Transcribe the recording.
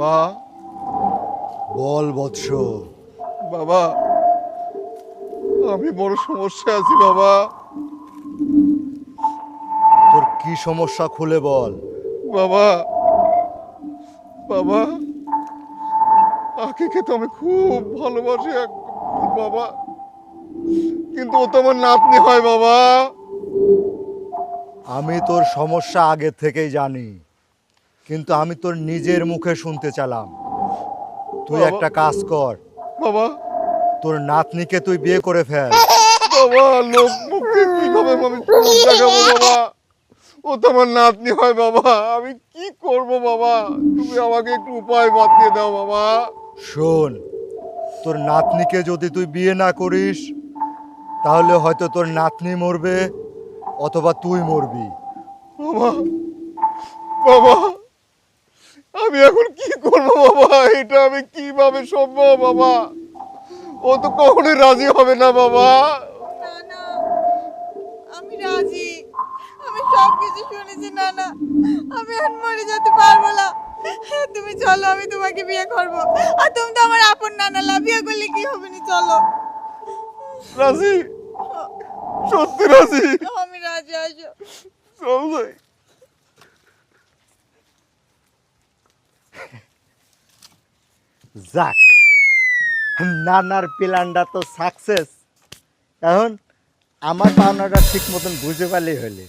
বাবা, বল বৎস। বাবা, আমি বড় সমস্যা আছি বাবা। তোর কি সমস্যা খুলে বল। বাবা, বাবা, আকিকে তো আমি খুব ভালোবাসি বাবা, কিন্তু ও তো আমার নাতনি হয় বাবা। আমি তোর সমস্যা আগে থেকেই জানি, কিন্তু আমি তোর নিজের মুখে শুনতে চালাম। তুই বাবা, একটা কাজ কর, বাবা, তোর নাতনিকে তুই বিয়ে করে ফেল। বাবা, লোক মুখে কিভাবে আমি মুখ দেখাবো বাবা? ও তো আমার নাতনি হয় বাবা, আমি কি করব বাবা? তুমি আমাকে একটু উপায় বাতিয়ে দাও বাবা। শোন, তোর নাতনিকে যদি তুই বিয়ে না করিস, তাহলে হয়তো তোর নাতনি মরবে অথবা তুই মরবি। বাবা, বাবা, আমি এখন কি করব বাবা? এটা আমি কিভাবে সম্ভব বাবা? ও তো কখনোই রাজি হবে না বাবা। না না, আমি রাজি। আমি সব কিছু শুনেছি না না, আমি আর মরে যেতে পারবো না। তুমি চলো, আমি তোমাকে বিয়ে করব। আর তুমি তো আমার আপন নানা, লা বিয়ে করলে কি হবে না, চলো। রাজি? সত্যি রাজি? আমি রাজি, আসো। চল যাই। যাক, নানার প্ল্যানটা তো সাকসেস। এখন আমার পাওনাটা ঠিক মতন বুঝে পারলেই হলে।